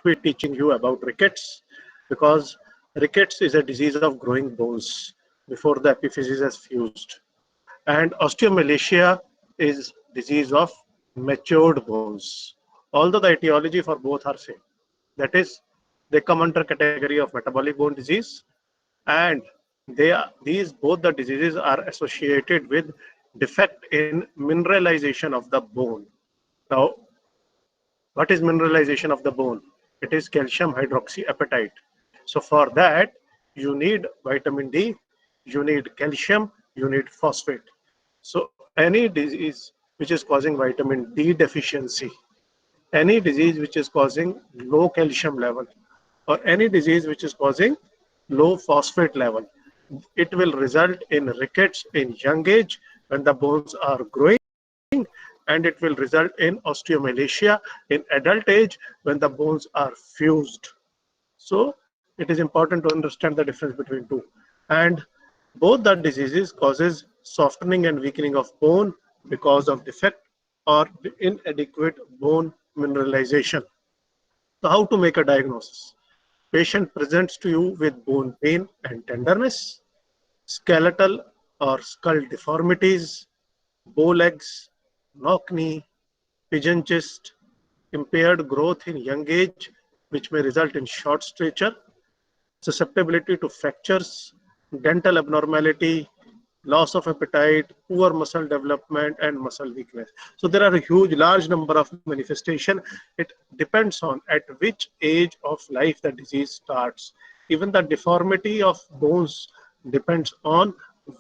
be teaching you about rickets, because rickets is a disease of growing bones before the epiphysis has fused, and osteomalacia is disease of matured bones. Although the etiology for both are same, that is, they come under category of metabolic bone disease, and these both the diseases are associated with defect in mineralization of the bone. Now, what is mineralization of the bone? It is calcium hydroxyapatite. So for that, you need vitamin D, you need calcium, you need phosphate. So any disease which is causing vitamin D deficiency, any disease which is causing low calcium level, or any disease which is causing low phosphate level, it will result in rickets in young age when the bones are growing, and it will result in osteomalacia in adult age when the bones are fused. So it is important to understand the difference between two. And both the diseases causes softening and weakening of bone because of defect or inadequate bone mineralization. So how to make a diagnosis? Patient presents to you with bone pain and tenderness, skeletal or skull deformities, bow legs, knock knee, pigeon chest, impaired growth in young age, which may result in short stature, susceptibility to fractures, dental abnormality, loss of appetite, poor muscle development, and muscle weakness. So there are a huge, large number of manifestation. It depends on at which age of life the disease starts. Even the deformity of bones depends on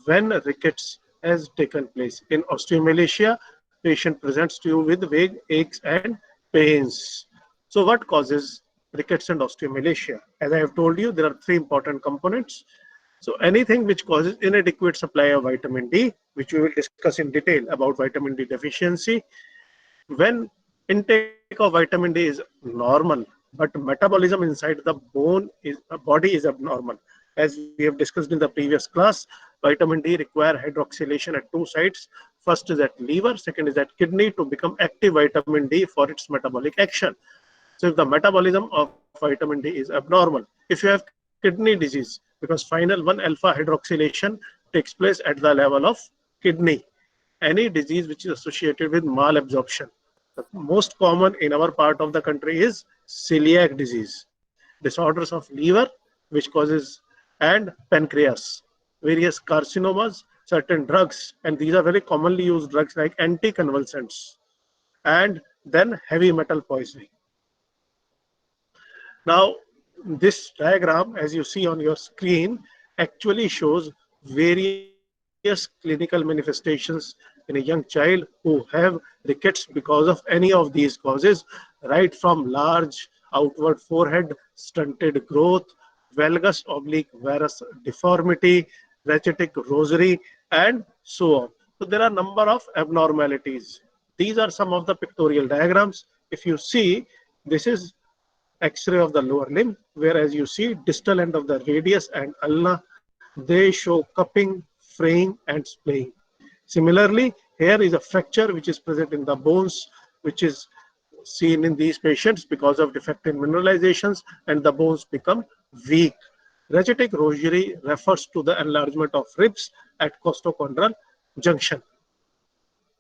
when rickets has taken place. In osteomalacia, patient presents to you with vague aches and pains. So what causes rickets and osteomalacia? As I have told you, there are three important components. So anything which causes inadequate supply of vitamin D, which we will discuss in detail about vitamin D deficiency, when intake of vitamin D is normal, but metabolism inside the body is abnormal. As we have discussed in the previous class, vitamin D require hydroxylation at two sites. First is at liver, second is at kidney to become active vitamin D for its metabolic action. So if the metabolism of vitamin D is abnormal, if you have kidney disease, because final 1-alpha hydroxylation takes place at the level of kidney, any disease which is associated with malabsorption. The most common in our part of the country is celiac disease, disorders of liver, which causes, and pancreas, various carcinomas, certain drugs, and these are very commonly used drugs like anticonvulsants, and then heavy metal poisoning. Now, this diagram, as you see on your screen, actually shows various clinical manifestations in a young child who have rickets because of any of these causes, right from large outward forehead, stunted growth, valgus oblique varus deformity, rachitic rosary, and so on. So there are a number of abnormalities. These are some of the pictorial diagrams. If you see, this is X-ray of the lower limb, whereas you see distal end of the radius and ulna, they show cupping, fraying, and splaying. Similarly, here is a fracture which is present in the bones, which is seen in these patients because of defect in mineralizations, and the bones become weak. Rachitic rosary refers to the enlargement of ribs at costochondral junction.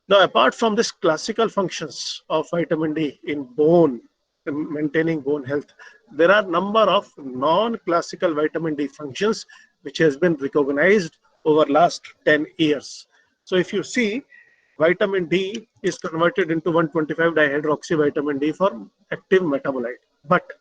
Now, apart from this classical functions of vitamin D in bone, in maintaining bone health, there are number of non-classical vitamin D functions which has been recognized over last 10 years. So if you see, vitamin D is converted into 125 dihydroxy vitamin D for active metabolite. But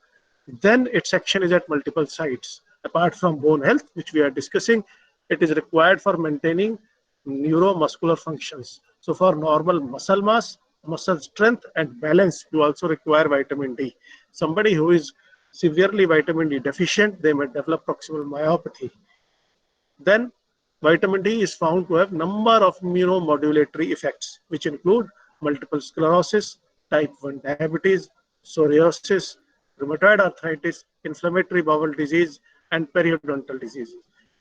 then its action is at multiple sites. Apart from bone health, which we are discussing, it is required for maintaining neuromuscular functions. So for normal muscle mass, muscle strength, and balance, you also require vitamin D. Somebody who is severely vitamin D deficient, they may develop proximal myopathy. Then vitamin D is found to have number of immunomodulatory effects, which include multiple sclerosis, type 1 diabetes, psoriasis, rheumatoid arthritis, inflammatory bowel disease, and periodontal diseases.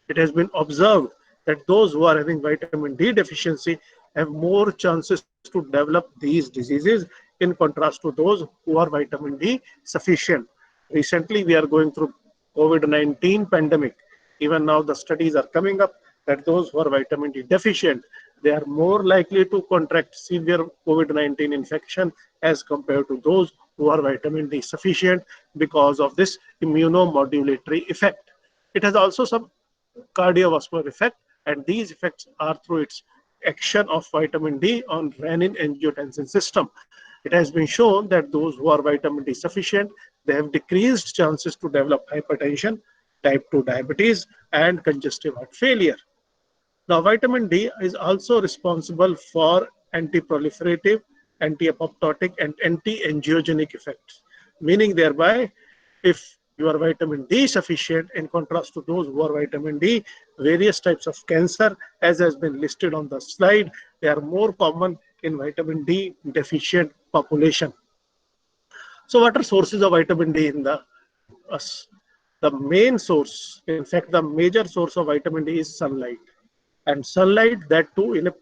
It has been observed that those who are having vitamin D deficiency have more chances to develop these diseases in contrast to those who are vitamin D sufficient. Recently, we are going through COVID-19 pandemic. Even now, the studies are coming up that those who are vitamin D deficient, they are more likely to contract severe COVID-19 infection as compared to those who are vitamin D sufficient because of this immunomodulatory effect. It has also some cardiovascular effect, and these effects are through its action of vitamin D on renin-angiotensin system. It has been shown that those who are vitamin D sufficient, they have decreased chances to develop hypertension, type 2 diabetes, and congestive heart failure. Now, vitamin D is also responsible for anti-proliferative, anti-apoptotic, and anti-angiogenic effects, meaning thereby, if you are vitamin D sufficient, in contrast to those who are vitamin D, various types of cancer, as has been listed on the slide, they are more common in vitamin D deficient population. So, what are sources of vitamin D in the us? The main source, in fact, the major source of vitamin D is sunlight, and sunlight, that too in a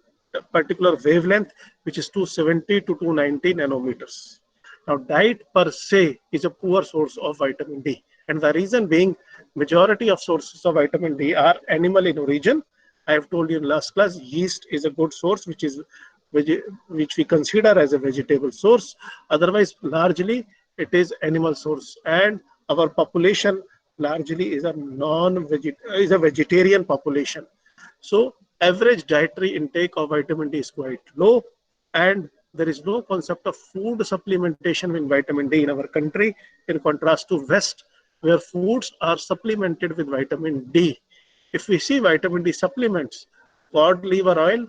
particular wavelength, which is 270 to 290 nanometers. Now, diet per se is a poor source of vitamin D, and the reason being, majority of sources of vitamin D are animal in origin. I have told you in last class, yeast is a good source, which we consider as a vegetable source. Otherwise, largely it is animal source, and our population largely is a is a vegetarian population. So average dietary intake of vitamin D is quite low, and there is no concept of food supplementation with vitamin D in our country, in contrast to West, where foods are supplemented with vitamin D. If we see vitamin D supplements, cod liver oil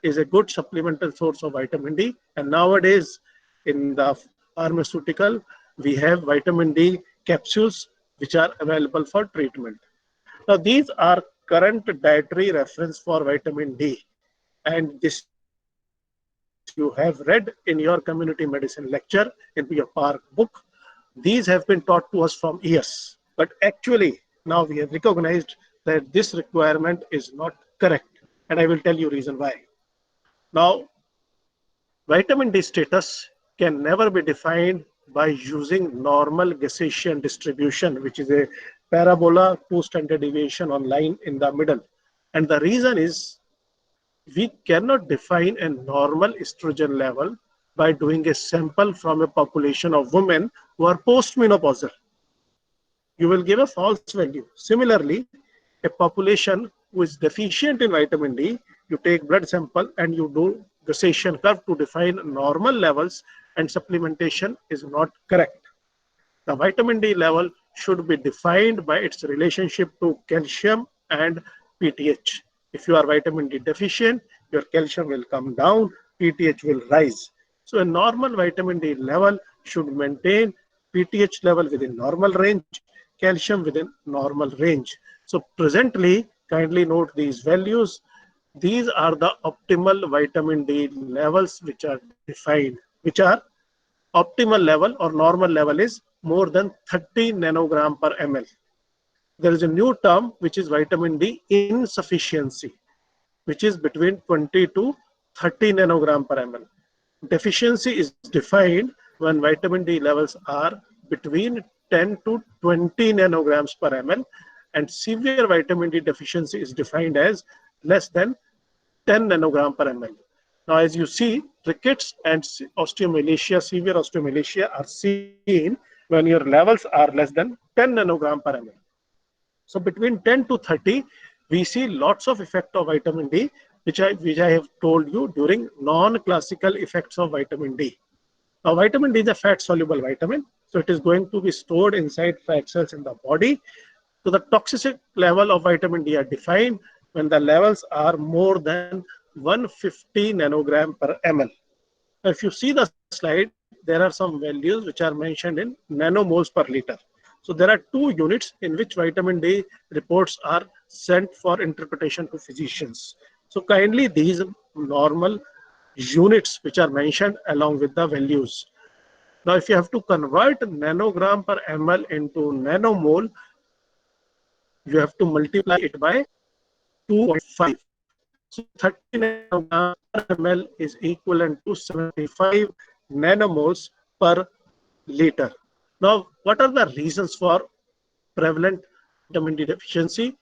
is a good supplemental source of vitamin D, and nowadays in the pharmaceutical, we have vitamin D capsules which are available for treatment. Now, these are current dietary reference for vitamin D, and this you have read in your community medicine lecture, in your Park book. These have been taught to us from years, but actually now we have recognized that this requirement is not correct, and I will tell you reason why. Now, vitamin D status can never be defined by using normal Gaussian distribution, which is a parabola, two standard deviation on line in the middle. And the reason is, we cannot define a normal estrogen level by doing a sample from a population of women who are postmenopausal. You will give a false value. Similarly, a population who is deficient in vitamin D, you take blood sample and you do Gaussian curve to define normal levels, and supplementation is not correct. The vitamin D level should be defined by its relationship to calcium and PTH. If you are vitamin D deficient, your calcium will come down, PTH will rise. So a normal vitamin D level should maintain PTH level within normal range, calcium within normal range. So presently, kindly note these values. These are the optimal vitamin D levels which are defined, which are optimal level or normal level is more than 30 nanogram per ml. There is a new term which is vitamin D insufficiency, which is between 20 to 30 nanogram per ml. Deficiency is defined when vitamin D levels are between 10 to 20 nanograms per ml, and severe vitamin D deficiency is defined as less than 10 nanogram per ml. Now, as you see, rickets and osteomalacia, severe osteomalacia are seen when your levels are less than 10 nanogram per ml. So between 10 to 30, we see lots of effect of vitamin D, which I have told you during non-classical effects of vitamin D. Now, vitamin D is a fat-soluble vitamin, so it is going to be stored inside fat cells in the body. So the toxic level of vitamin D are defined when the levels are more than 150 nanogram per ml. Now, if you see the slide, there are some values which are mentioned in nanomoles per liter. So there are two units in which vitamin D reports are sent for interpretation to physicians. So kindly these normal units which are mentioned along with the values. Now, if you have to convert nanogram per ml into nanomole, you have to multiply it by 2.5. So 30 nanograms per ml is equivalent to 75 nanomoles per liter. Now, what are the reasons for prevalent vitamin D deficiency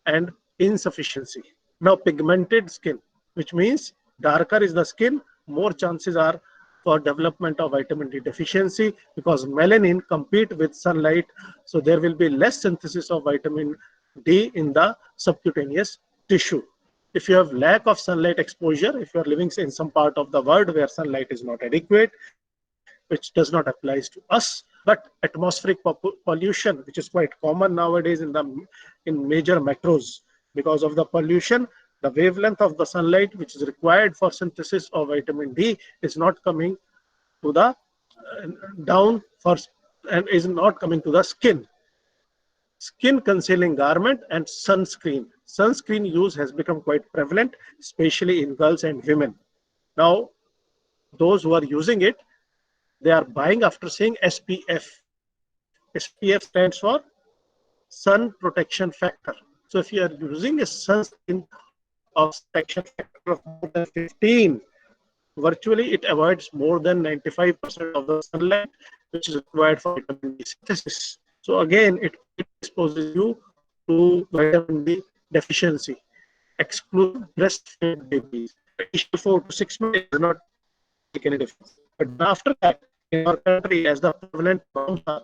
and insufficiency? Now, pigmented skin, which means darker is the skin, more chances are for development of vitamin D deficiency because melanin compete with sunlight, so there will be less synthesis of vitamin D in the subcutaneous tissue. If you have lack of sunlight exposure, if you are living in some part of the world where sunlight is not adequate, which does not apply to us, but atmospheric pollution, which is quite common nowadays in major metros, because of the pollution, the wavelength of the sunlight which is required for synthesis of vitamin D is not coming to the down for and is not coming to the skin. Skin concealing garment and sunscreen. Sunscreen use has become quite prevalent, especially in girls and women. Now, those who are using it, they are buying after saying SPF. SPF stands for sun protection factor. So if you are using a sunscreen of protection factor of more than 15, virtually it avoids more than 95% of the sunlight which is required for vitamin D synthesis. So again, it predisposes you to vitamin D deficiency. Exclude breastfed babies. Initial 4 to 6 months it does not make any difference. But then after that, in our country, as the prevalent norms are,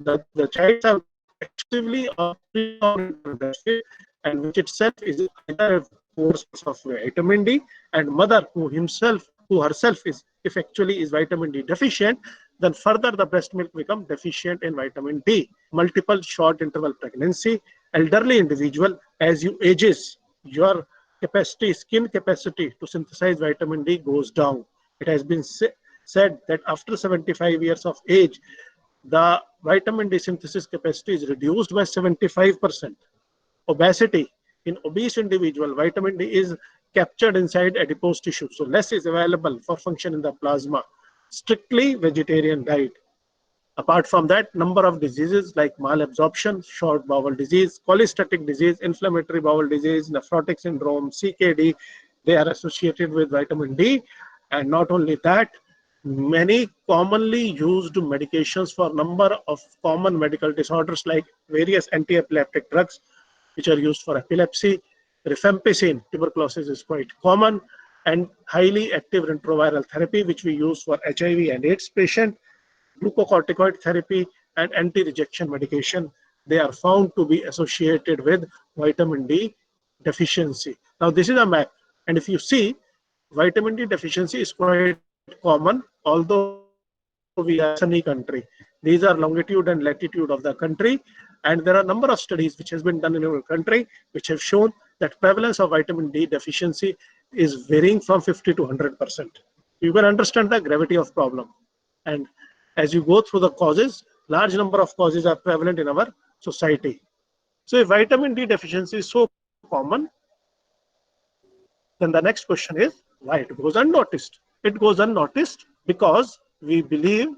the child are exclusively or predominantly breastfed, and which itself is either a poor source of vitamin D, and mother who herself is if actually is vitamin D deficient, then further the breast milk become deficient in vitamin D. Multiple short interval pregnancy, elderly individual, as you ages, your capacity, skin capacity to synthesize vitamin D goes down. It has been said that after 75 years of age, the vitamin D synthesis capacity is reduced by 75%. Obesity. In obese individual, vitamin D is captured inside adipose tissue, so less is available for function in the plasma. Strictly vegetarian diet. Apart from that, number of diseases like malabsorption, short bowel disease, cholestatic disease, inflammatory bowel disease, nephrotic syndrome, CKD, they are associated with vitamin D. And not only that, many commonly used medications for number of common medical disorders like various anti-epileptic drugs which are used for epilepsy, rifampicin, tuberculosis is quite common, and highly active retroviral therapy which we use for HIV and AIDS patient, glucocorticoid therapy, and anti-rejection medication, they are found to be associated with vitamin D deficiency. Now, this is a map, and if you see, vitamin D deficiency is quite common, although we are in a sunny country. These are longitude and latitude of the country, and there are a number of studies which has been done in our country which have shown that prevalence of vitamin D deficiency is varying from 50 to 100%. You can understand the gravity of problem. And as you go through the causes, large number of causes are prevalent in our society. So if vitamin D deficiency is so common, then the next question is why it goes unnoticed. It goes unnoticed because we believe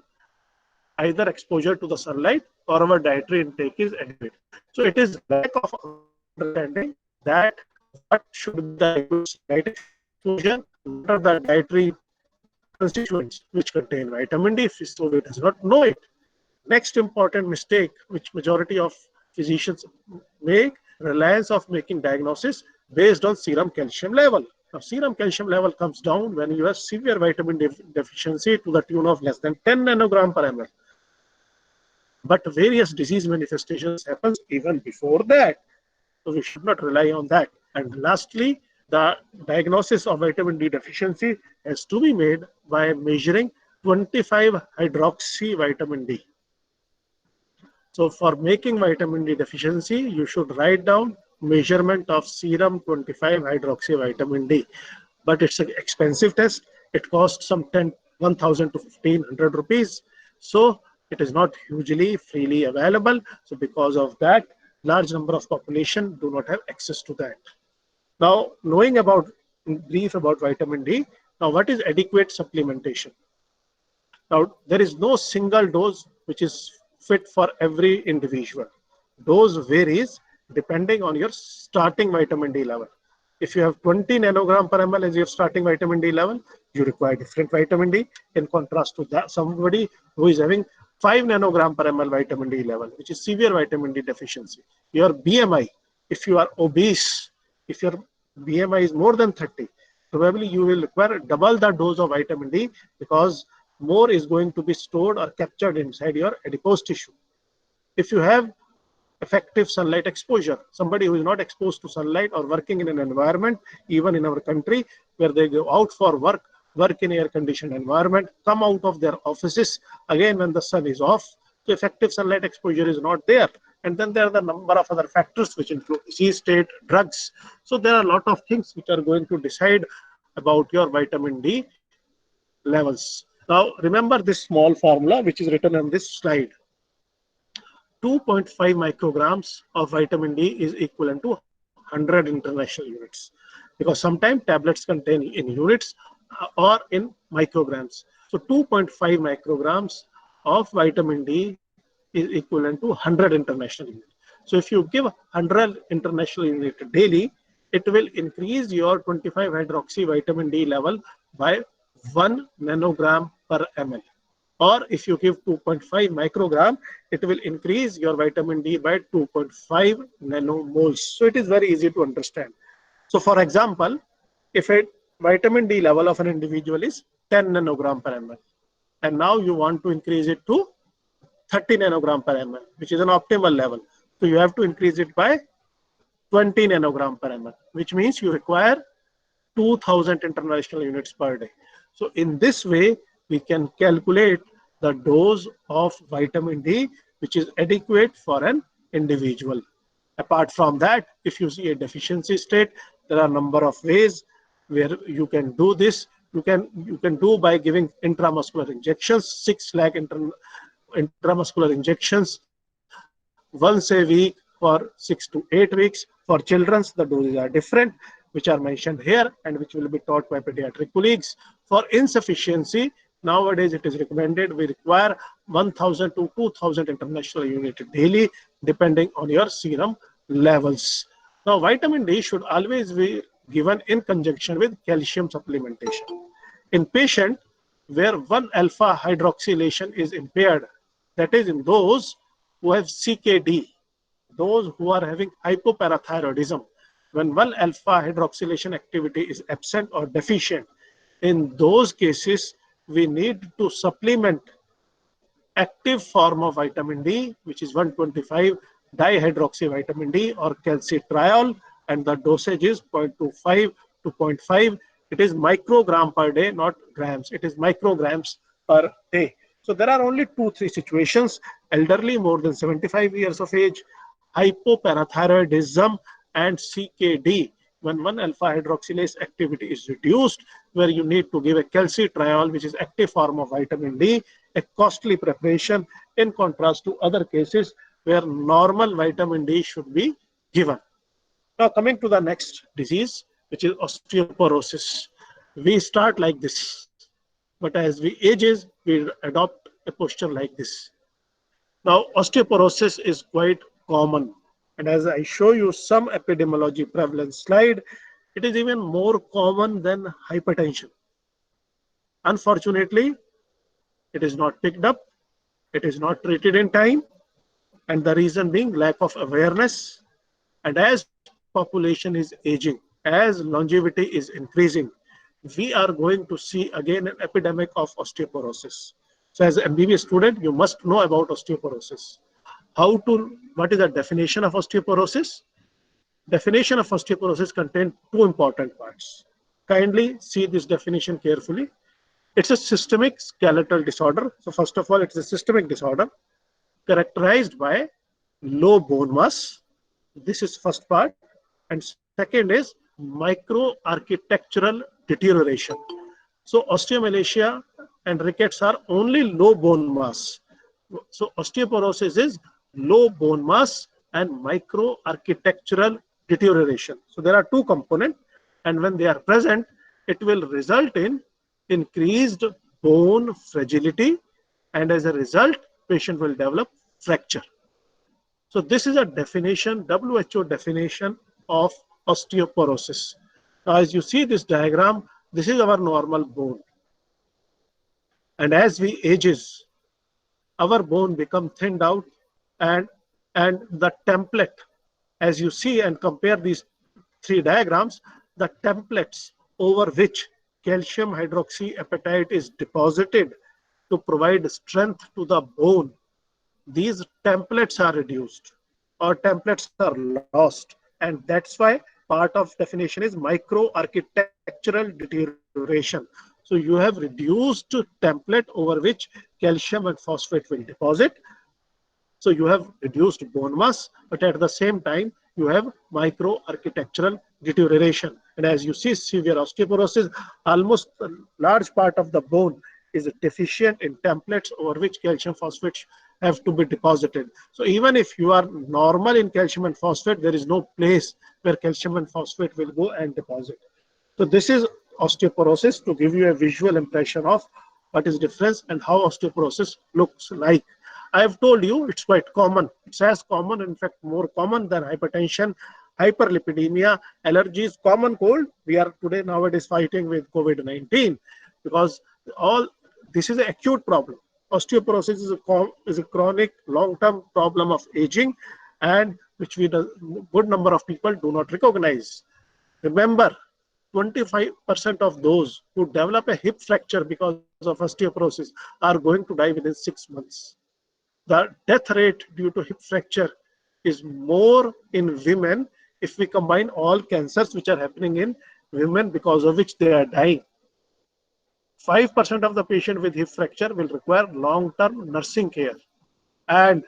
either exposure to the sunlight or our dietary intake is adequate. So it is lack of understanding that what should be the adequate sunlight exposure, what are the dietary constituents which contain vitamin D, so we does not know it. Next important mistake which majority of physicians make, reliance of making diagnosis based on serum calcium level. Now, serum calcium level comes down when you have severe vitamin D deficiency to the tune of less than 10 nanogram per ml. But various disease manifestations happens even before that. So we should not rely on that. And lastly, the diagnosis of vitamin D deficiency has to be made by measuring 25 hydroxy vitamin D. So for making vitamin D deficiency, you should write down measurement of serum 25 hydroxy vitamin D. But it's an expensive test. It costs some 1,000 to 1,500 rupees. So it is not hugely freely available. So because of that, large number of population do not have access to that. Now, knowing about in brief about vitamin D, now what is adequate supplementation? Now, there is no single dose which is fit for every individual. Dose varies depending on your starting vitamin D level. If you have 20 nanogram per ml as your starting vitamin D level, you require different vitamin D. In contrast to that, somebody who is having 5 nanogram per ml vitamin D level, which is severe vitamin D deficiency. Your BMI, if you are obese, if your BMI is more than 30, probably you will require double the dose of vitamin D, because more is going to be stored or captured inside your adipose tissue. If you have effective sunlight exposure, somebody who is not exposed to sunlight or working in an environment, even in our country, where they go out for work in air conditioned environment, come out of their offices again when the sun is off, so effective sunlight exposure is not there. And then there are the number of other factors which include disease state, drugs. So there are a lot of things which are going to decide about your vitamin D levels. Now remember this small formula which is written on this slide. 2.5 micrograms of vitamin D is equivalent to 100 international units, because sometimes tablets contain in units or in micrograms. So 2.5 micrograms of vitamin D is equivalent to 100 international units. So if you give 100 international units daily, it will increase your 25 hydroxy vitamin D level by 1 nanogram per ml. Or if you give 2.5 microgram, it will increase your vitamin D by 2.5 nanomoles. So it is very easy to understand. So for example, if a vitamin D level of an individual is 10 nanogram per ml, and now you want to increase it to 30 nanogram per ml, which is an optimal level. So you have to increase it by 20 nanogram per ml, which means you require 2000 international units per day. So in this way, we can calculate the dose of vitamin D, which is adequate for an individual. Apart from that, if you see a deficiency state, there are a number of ways where you can do this. You can do by giving intramuscular injections, 6 lakh intramuscular injections once a week for 6 to 8 weeks. For children, the doses are different, which are mentioned here and which will be taught by pediatric colleagues. For insufficiency, nowadays it is recommended we require 1000 to 2000 international units daily, depending on your serum levels. Now, vitamin D should always be given in conjunction with calcium supplementation. In patient where 1-alpha hydroxylation is impaired, that is in those who have CKD, those who are having hypoparathyroidism, when 1-alpha hydroxylation activity is absent or deficient, in those cases, we need to supplement active form of vitamin D, which is 125 dihydroxy vitamin D or calcitriol, and the dosage is 0.25 to 0.5. It is microgram per day, not grams. It is micrograms per day. So there are only 2-3 situations: elderly more than 75 years of age, hypoparathyroidism, and CKD, when 1-alpha hydroxylase activity is reduced, where you need to give a calcitriol, which is active form of vitamin D, a costly preparation, in contrast to other cases where normal vitamin D should be given. Now coming to the next disease, which is osteoporosis. We start like this, but as we ages, we adopt a posture like this. Now, osteoporosis is quite common. And as I show you some epidemiology prevalence slide, it is even more common than hypertension. Unfortunately, it is not picked up, it is not treated in time, and the reason being lack of awareness. And as population is aging, as longevity is increasing, we are going to see again an epidemic of osteoporosis. So as an MBBS student, you must know about osteoporosis. What is the definition of osteoporosis? Definition of osteoporosis contains two important parts. Kindly see this definition carefully. It's a systemic skeletal disorder. So first of all, it's a systemic disorder characterized by low bone mass. This is first part. And second is microarchitectural deterioration. So osteomalacia and rickets are only low bone mass. So osteoporosis is low bone mass and microarchitectural deterioration. So there are two components, and when they are present, it will result in increased bone fragility, and as a result, patient will develop fracture. So this is a definition, WHO definition of osteoporosis. Now, as you see this diagram, this is our normal bone. And as we ages, our bone become thinned out, and the template, as you see and compare these three diagrams, the templates over which calcium hydroxyapatite is deposited to provide strength to the bone, these templates are reduced or templates are lost, and that's why part of definition is micro architectural deterioration. So you have reduced template over which calcium and phosphate will deposit. So you have reduced bone mass, but at the same time you have micro architectural deterioration. And as you see, severe osteoporosis, almost a large part of the bone is deficient in templates over which calcium phosphates have to be deposited. So even if you are normal in calcium and phosphate, there is no place where calcium and phosphate will go and deposit. So this is osteoporosis, to give you a visual impression of what is difference and how osteoporosis looks like. I have told you it's quite common. It's as common, in fact, more common than hypertension, hyperlipidemia, allergies, common cold. We are today nowadays fighting with COVID-19 because all this is an acute problem. Osteoporosis is a chronic, long-term problem of aging, and which we good number of people do not recognize. Remember, 25% of those who develop a hip fracture because of osteoporosis are going to die within 6 months. The death rate due to hip fracture is more in women if we combine all cancers which are happening in women because of which they are dying. 5% of the patient with hip fracture will require long-term nursing care. And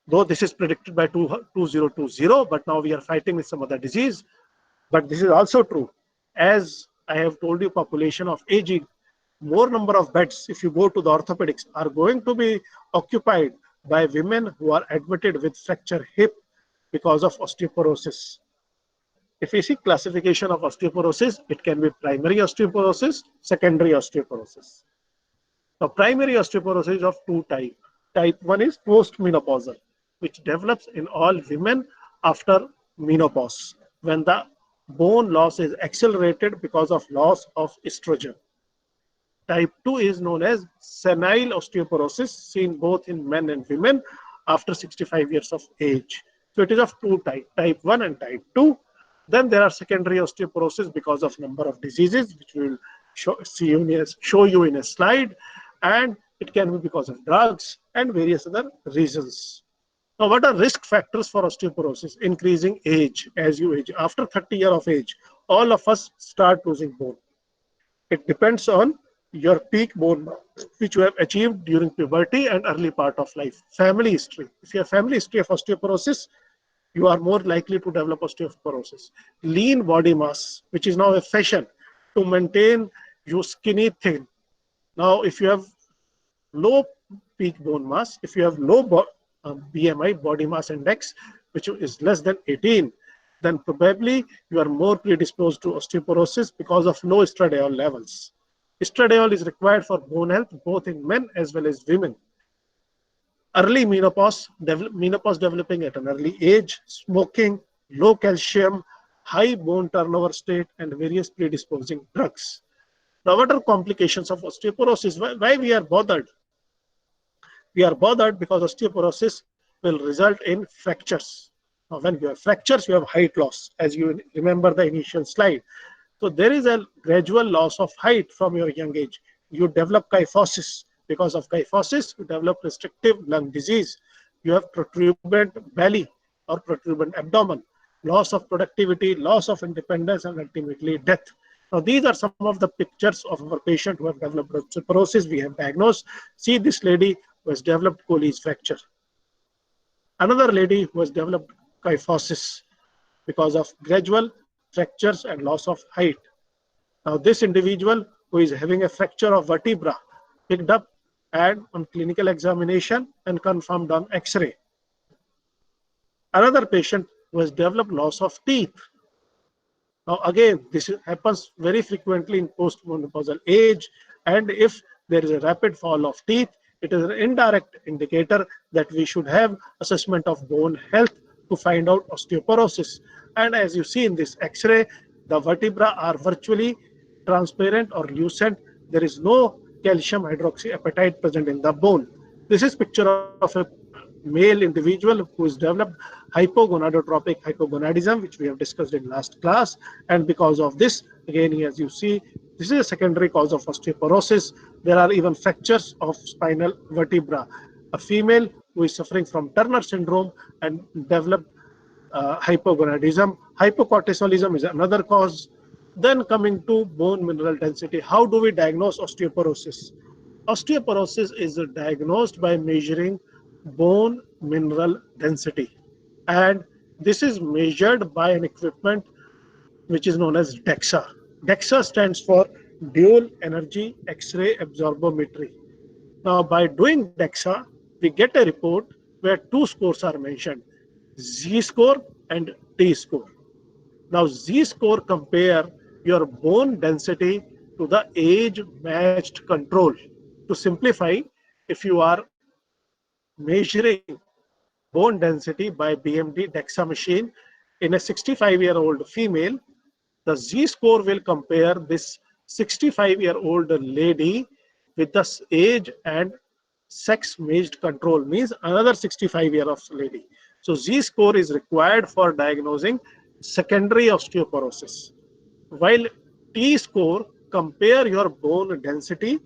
though this is predicted by 2020, but now we are fighting with some other disease. But this is also true. As I have told you, population of aging, more number of beds, if you go to the orthopedics, are going to be occupied by women who are admitted with fracture hip because of osteoporosis. If we see classification of osteoporosis, it can be primary osteoporosis, secondary osteoporosis. Now, primary osteoporosis is of two types. Type 1 is postmenopausal, which develops in all women after menopause, when the bone loss is accelerated because of loss of estrogen. Type 2 is known as senile osteoporosis, seen both in men and women after 65 years of age. So it is of two types, type 1 and type 2. Then there are secondary osteoporosis because of number of diseases, which we will show you in a slide. And it can be because of drugs and various other reasons. Now, what are risk factors for osteoporosis? Increasing age. As you age, after 30 years of age, all of us start losing bone. It depends on your peak bone mass, which you have achieved during puberty and early part of life. Family history. If you have family history of osteoporosis, you are more likely to develop osteoporosis. Lean body mass, which is now a fashion to maintain you skinny thin. Now, if you have low peak bone mass, if you have low BMI, body mass index, which is less than 18, then probably you are more predisposed to osteoporosis because of low estradiol levels. Estradiol is required for bone health both in men as well as women. Early menopause developing at an early age, smoking, low calcium, high bone turnover state, and various predisposing drugs. Now, what are complications of osteoporosis? Why we are bothered? We are bothered because osteoporosis will result in fractures. Now, when you have fractures, you have height loss, as you remember the initial slide. So there is a gradual loss of height from your young age. You develop kyphosis. Because of kyphosis, you develop restrictive lung disease. You have protuberant belly or protuberant abdomen, loss of productivity, loss of independence, and ultimately death. Now, these are some of the pictures of our patient who have developed osteoporosis. We have diagnosed. See this lady who has developed Colles fracture. Another lady who has developed kyphosis because of gradual fractures and loss of height. Now, this individual who is having a fracture of vertebra picked up and on clinical examination and confirmed on X-ray. Another patient who has developed loss of teeth. Now, again, this happens very frequently in postmenopausal age, and if there is a rapid fall of teeth, it is an indirect indicator that we should have assessment of bone health to find out osteoporosis. And as you see in this X-ray, the vertebrae are virtually transparent or lucent. There is no calcium hydroxyapatite present in the bone. This is picture of a male individual who has developed hypogonadotropic hypogonadism, which we have discussed in last class. And because of this, again, as you see, this is a secondary cause of osteoporosis. There are even fractures of spinal vertebra. A female who is suffering from Turner syndrome and developed hypogonadism. Hypocortisolism is another cause. Then coming to bone mineral density, how do we diagnose osteoporosis? Osteoporosis is diagnosed by measuring bone mineral density, and this is measured by an equipment which is known as DEXA. DEXA stands for Dual Energy X-ray Absorptiometry. Now, by doing DEXA, we get a report where two scores are mentioned, Z-score and T-score. Now, Z-score compare your bone density to the age-matched control. To simplify, if you are measuring bone density by BMD DEXA machine in a 65-year-old female, the Z-score will compare this 65-year-old lady with the age and sex matched control, means another 65-year-old lady. So Z-score is required for diagnosing secondary osteoporosis, while T-score compare your bone density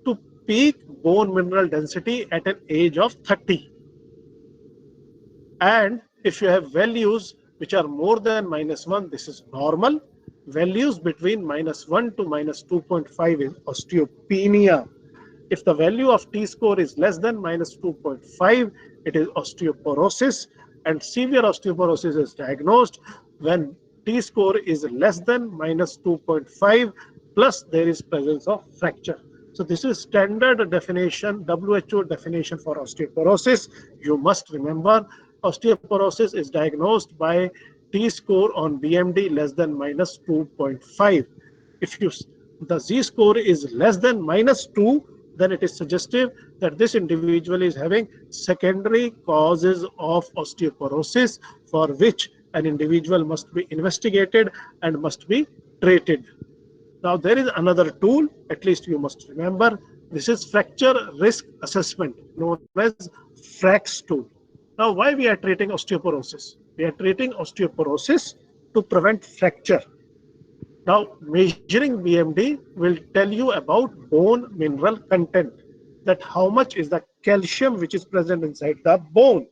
to peak bone mineral density at an age of 30. And if you have values which are more than -1, this is normal. Values between -1 to -2.5 is osteopenia. If the value of T-score is less than -2.5, it is osteoporosis, and severe osteoporosis is diagnosed when T-score is less than -2.5 plus there is presence of fracture. So this is standard definition, WHO definition for osteoporosis. You must remember, osteoporosis is diagnosed by T-score on BMD less than -2.5. If the Z-score is less than -2, then it is suggestive that this individual is having secondary causes of osteoporosis, for which an individual must be investigated and must be treated. Now, there is another tool, at least you must remember. This is fracture risk assessment, known as FRAX tool. Now, why we are treating osteoporosis? We are treating osteoporosis to prevent fracture. Now, measuring BMD will tell you about bone mineral content, that how much is the calcium which is present inside the bone.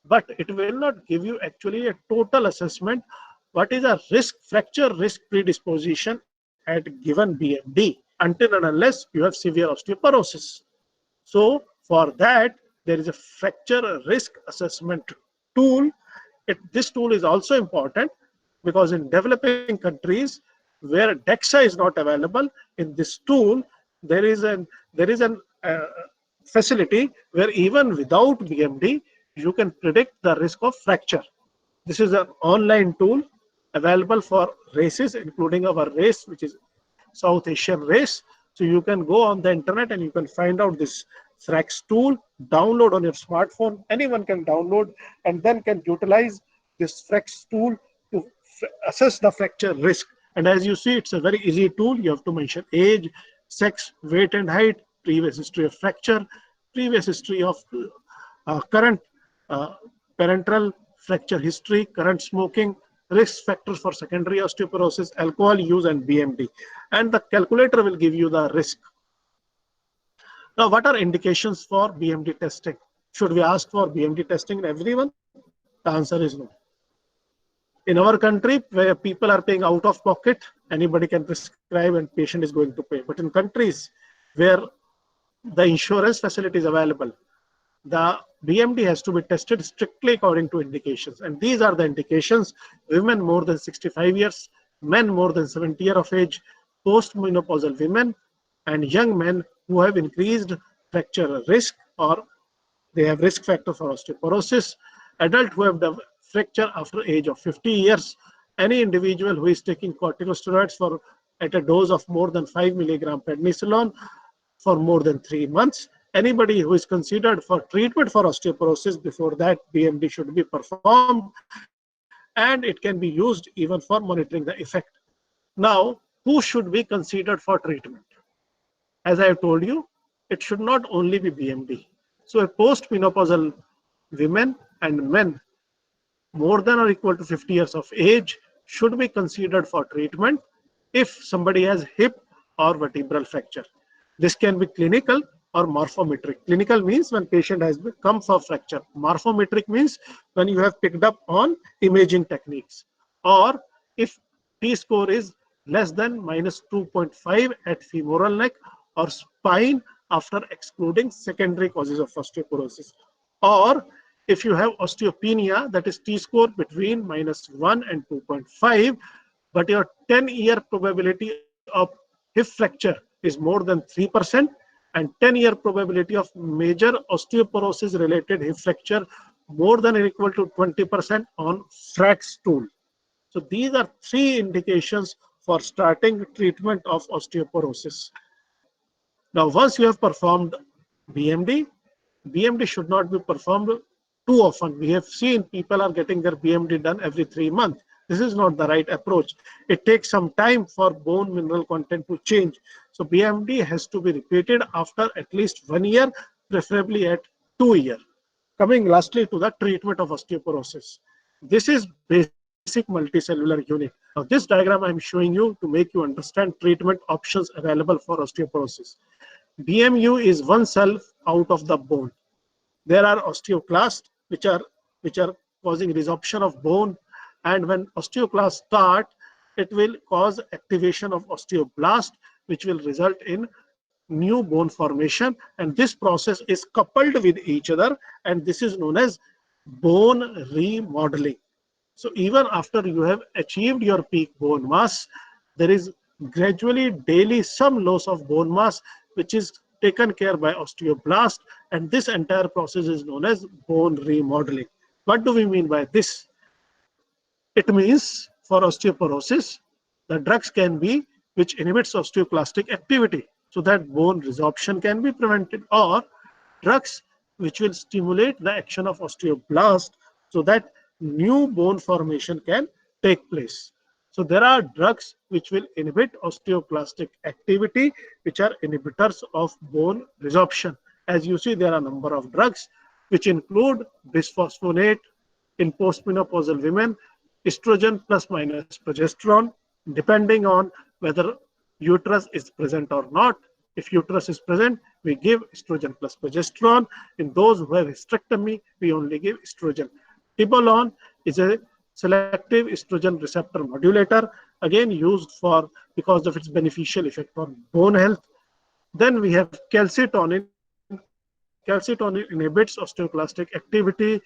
But it will not give you actually a total assessment. What is a fracture risk predisposition at given BMD until and unless you have severe osteoporosis. So for that, there is a fracture risk assessment tool. This tool is also important because in developing countries where DEXA is not available, in this tool there is an facility where even without BMD you can predict the risk of fracture. This is an online tool available for races, including our race, which is South Asian race. So you can go on the internet and you can find out this FRAX tool, download on your smartphone. Anyone can download and then can utilize this FRAX tool to assess the fracture risk. And as you see, it's a very easy tool. You have to mention age, sex, weight and height, previous history of fracture, previous history of current uh, parental fracture history, current smoking, risk factors for secondary osteoporosis, alcohol use, and BMD. And the calculator will give you the risk. Now, what are indications for BMD testing? Should we ask for BMD testing in everyone? The answer is no. In our country, where people are paying out of pocket, anybody can prescribe and patient is going to pay. But in countries where the insurance facility is available, the BMD has to be tested strictly according to indications. And these are the indications: women more than 65 years, men more than 70 years of age, postmenopausal women, and young men who have increased fracture risk or they have risk factor for osteoporosis, adult who have the fracture after age of 50 years, any individual who is taking corticosteroids for at a dose of more than 5 milligram prednisolone for more than 3 months, anybody who is considered for treatment for osteoporosis. Before that, BMD should be performed, and it can be used even for monitoring the effect. Now, who should be considered for treatment? As I have told you, it should not only be BMD. So a post-menopausal women and men more than or equal to 50 years of age should be considered for treatment if somebody has hip or vertebral fracture. This can be clinical or morphometric. Clinical means when patient has come for fracture. Morphometric means when you have picked up on imaging techniques, or if T-score is less than -2.5 at femoral neck or spine after excluding secondary causes of osteoporosis, or if you have osteopenia, that is T-score between -1 and 2.5, but your 10-year probability of hip fracture is more than 3%, and 10-year probability of major osteoporosis related hip fracture more than or equal to 20% on Frax tool. So these are three indications for starting treatment of osteoporosis. Now, once you have performed BMD, BMD should not be performed too often. We have seen people are getting their BMD done every 3 months. This is not the right approach. It takes some time for bone mineral content to change. So BMD has to be repeated after at least 1 year, preferably at 2 years. Coming lastly to the treatment of osteoporosis. This is basic multicellular unit. Now this diagram I am showing you to make you understand treatment options available for osteoporosis. BMU is one cell out of the bone. There are osteoclasts which are causing resorption of bone, and when osteoclasts start, it will cause activation of osteoblast, which will result in new bone formation, and this process is coupled with each other, and this is known as bone remodeling. So even after you have achieved your peak bone mass, there is gradually daily some loss of bone mass, which is taken care by osteoblast, and this entire process is known as bone remodeling. What do we mean by this? It means for osteoporosis, the drugs can be which inhibits osteoclastic activity so that bone resorption can be prevented, or drugs which will stimulate the action of osteoblast so that new bone formation can take place. So there are drugs which will inhibit osteoclastic activity, which are inhibitors of bone resorption. As you see, there are a number of drugs which include bisphosphonate in postmenopausal women, estrogen plus minus progesterone, depending on whether uterus is present or not. If uterus is present, we give estrogen plus progesterone. In those who have hysterectomy, we only give estrogen. Tibolone is a selective estrogen receptor modulator, again used for because of its beneficial effect on bone health. Then we have calcitonin. Calcitonin inhibits osteoclastic activity.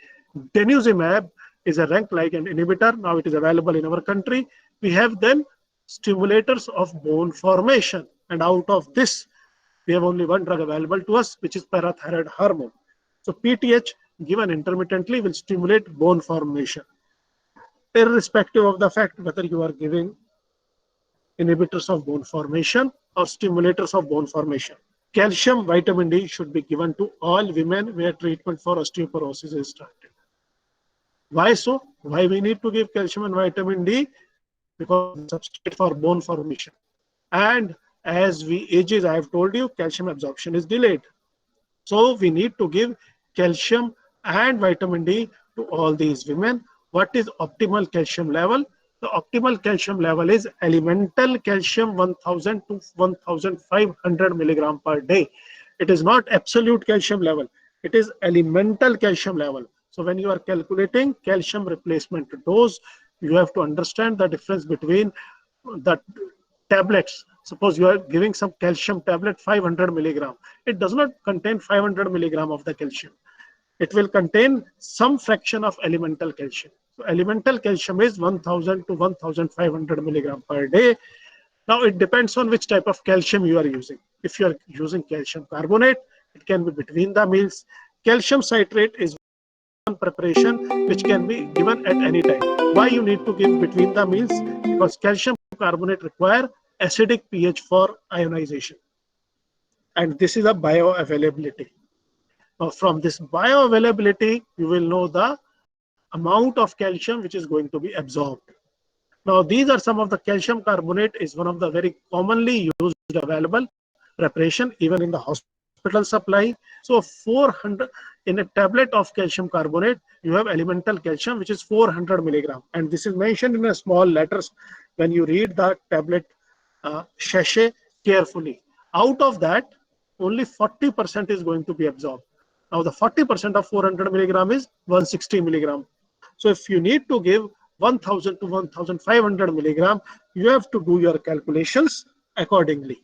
Denosumab is a rank ligand inhibitor. Now it is available in our country. We have then stimulators of bone formation, and out of this, we have only one drug available to us, which is parathyroid hormone. So PTH given intermittently will stimulate bone formation, irrespective of the fact whether you are giving inhibitors of bone formation or stimulators of bone formation. Calcium vitamin D should be given to all women where treatment for osteoporosis is started. Why so? Why we need to give calcium and vitamin D? Because it is a substrate for bone formation. And as we ages, I have told you, calcium absorption is delayed. So we need to give calcium and vitamin D to all these women. What is optimal calcium level? The optimal calcium level is elemental calcium 1000 to 1500 milligram per day. It is not absolute calcium level. It is elemental calcium level. So when you are calculating calcium replacement dose, you have to understand the difference between the tablets. Suppose you are giving some calcium tablet 500 milligram. It does not contain 500 milligram of the calcium. It will contain some fraction of elemental calcium. So elemental calcium is 1000 to 1500 milligram per day. Now it depends on which type of calcium you are using. If you are using calcium carbonate, it can be between the meals. Calcium citrate is one preparation which can be given at any time. Why you need to give between the meals? Because calcium carbonate require acidic pH for ionization. And this is a bioavailability. Now from this bioavailability, you will know the amount of calcium which is going to be absorbed. Now these are some of the calcium carbonate is one of the very commonly used available. preparation, even in the hospital supply. So 400 in a tablet of calcium carbonate, you have elemental calcium, which is 400 milligram, and this is mentioned in a small letters when you read the tablet sachet carefully. Out of that, only 40% is going to be absorbed. Now, the 40% of 400 milligram is 160 milligram. So, if you need to give 1000 to 1500 milligram, you have to do your calculations accordingly.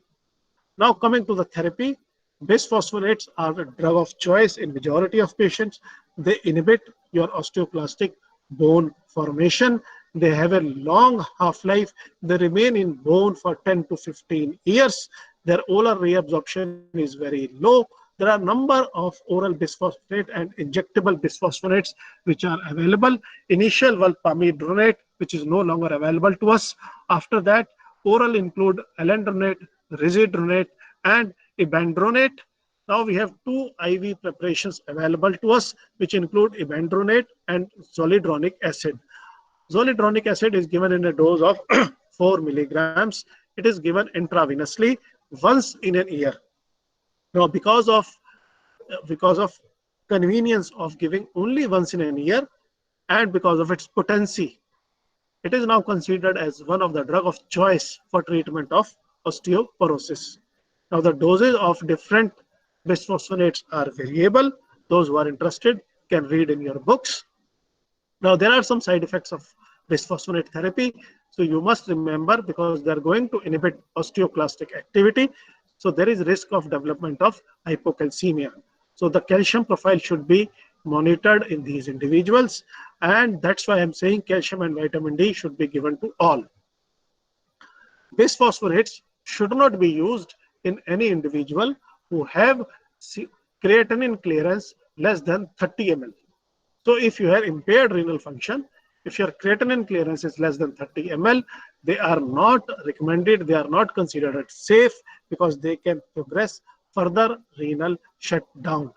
Now, coming to the therapy, bisphosphonates are the drug of choice in majority of patients. They inhibit your osteoclastic bone formation. They have a long half-life. They remain in bone for 10 to 15 years. Their oral reabsorption is very low. There are a number of oral bisphosphonate and injectable bisphosphonates which are available. Initial was pamidronate, which is no longer available to us. After that, oral include alendronate, risedronate, and ibandronate. Now we have two IV preparations available to us, which include ibandronate and zoledronic acid. Zoledronic acid is given in a dose of 4 milligrams. It is given intravenously once in an year. Now, because of convenience of giving only once in a year, and because of its potency, it is now considered as one of the drug of choice for treatment of osteoporosis. Now, the doses of different bisphosphonates are variable. Those who are interested can read in your books. Now, there are some side effects of bisphosphonate therapy. So you must remember, because they are going to inhibit osteoclastic activity. So there is risk of development of hypocalcemia. So the calcium profile should be monitored in these individuals. And that's why I'm saying calcium and vitamin D should be given to all. Bisphosphonates should not be used in any individual who have creatinine clearance less than 30 ml. So if you have impaired renal function, if your creatinine clearance is less than 30 ml, they are not recommended, they are not considered safe, because they can progress further renal shutdown.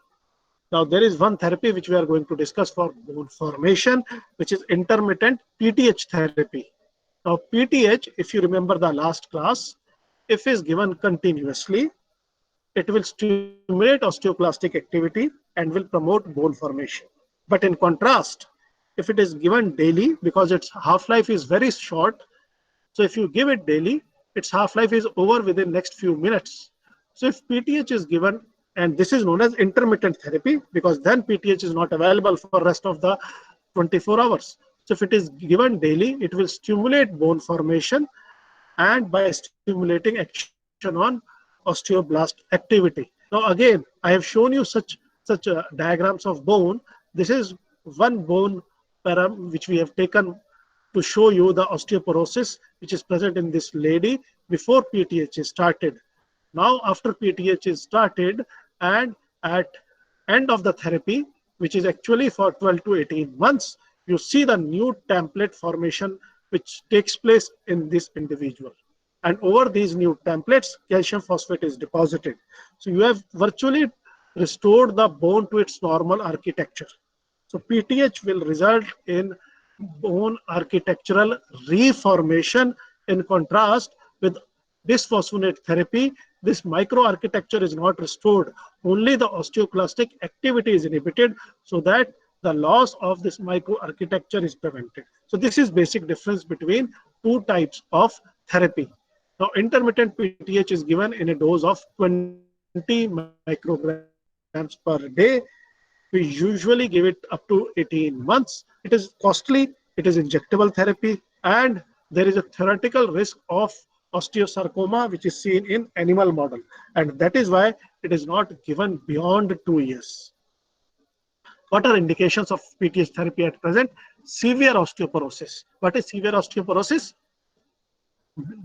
Now, there is one therapy which we are going to discuss for bone formation, which is intermittent PTH therapy. Now, PTH, if you remember the last class, if is given continuously, it will stimulate osteoclastic activity and will promote bone formation. But in contrast, if it is given daily, because its half-life is very short, so if you give it daily, its half-life is over within next few minutes. So if PTH is given, and this is known as intermittent therapy, because then PTH is not available for rest of the 24 hours. So if it is given daily, it will stimulate bone formation, and by stimulating action on osteoblast activity. Now again, I have shown you such diagrams of bone. This is one bone param which we have taken to show you the osteoporosis which is present in this lady before PTH is started. Now after PTH is started, and at end of the therapy, which is actually for 12 to 18 months, you see the new template formation which takes place in this individual. And over these new templates, calcium phosphate is deposited. So you have virtually restored the bone to its normal architecture. So PTH will result in bone architectural reformation. In contrast with bisphosphonate therapy, this microarchitecture is not restored. Only the osteoclastic activity is inhibited, so that the loss of this microarchitecture is prevented. So this is basic difference between two types of therapy. Now, intermittent PTH is given in a dose of 20 micrograms per day. We usually give it up to 18 months. It is costly, it is injectable therapy, and there is a theoretical risk of osteosarcoma, which is seen in animal model. And that is why it is not given beyond 2 years. What are indications of PTH therapy at present? Severe osteoporosis. What is severe osteoporosis?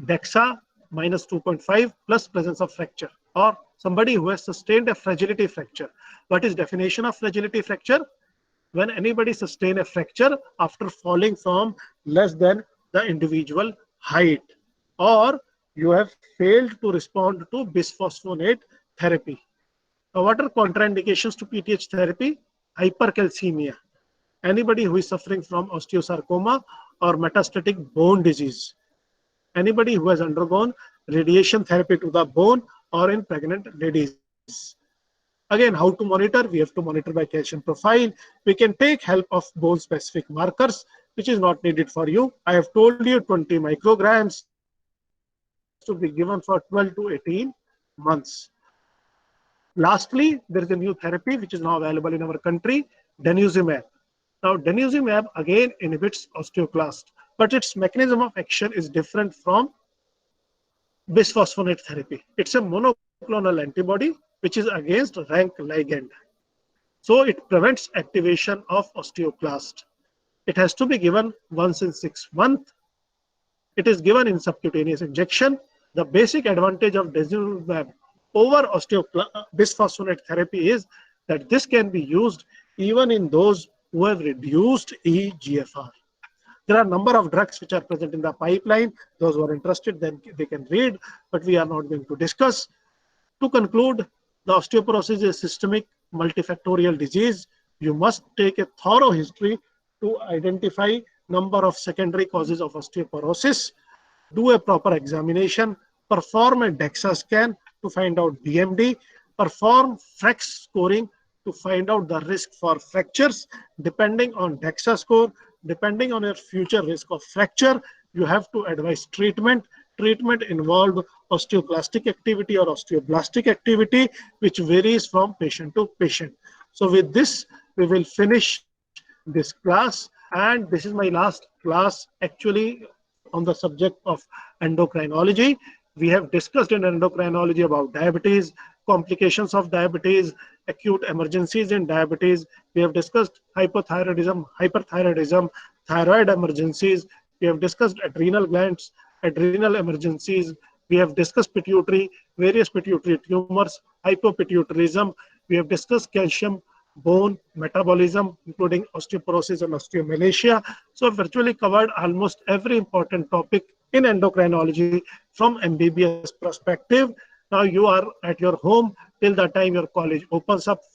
DEXA minus 2.5 plus presence of fracture, or somebody who has sustained a fragility fracture. What is definition of fragility fracture? When anybody sustain a fracture after falling from less than the individual height, or you have failed to respond to bisphosphonate therapy. Now, what are contraindications to PTH therapy? Hypercalcemia. Anybody who is suffering from osteosarcoma or metastatic bone disease. Anybody who has undergone radiation therapy to the bone or in pregnant ladies. Again, how to monitor? We have to monitor by calcium profile. We can take help of bone specific markers, which is not needed for you. I have told you 20 micrograms to be given for 12 to 18 months. Lastly, there is a new therapy which is now available in our country, denosumab. Now, denosumab again inhibits osteoclast, but its mechanism of action is different from bisphosphonate therapy. It's a monoclonal antibody which is against rank ligand. So it prevents activation of osteoclast. It has to be given once in 6 months. It is given in subcutaneous injection. The basic advantage of denosumab over bisphosphonate therapy is that this can be used even in those who have reduced EGFR. There are a number of drugs which are present in the pipeline. Those who are interested, then they can read, but we are not going to discuss. To conclude, the osteoporosis is a systemic multifactorial disease. You must take a thorough history to identify number of secondary causes of osteoporosis, do a proper examination, perform a DEXA scan to find out BMD, perform FRAX scoring to find out the risk for fractures. Depending on DEXA score, depending on your future risk of fracture, you have to advise treatment. Treatment involved osteoclastic activity or osteoblastic activity, which varies from patient to patient. So with this, we will finish this class. And this is my last class actually on the subject of endocrinology. We have discussed in endocrinology about diabetes, complications of diabetes, acute emergencies in diabetes. We have discussed hypothyroidism, hyperthyroidism, thyroid emergencies. We have discussed adrenal glands, adrenal emergencies. We have discussed pituitary, various pituitary tumors, hypopituitarism. We have discussed calcium, bone, metabolism, including osteoporosis and osteomalacia. So I've virtually covered almost every important topic in endocrinology from MBBS perspective. Now you are at your home till the time your college opens up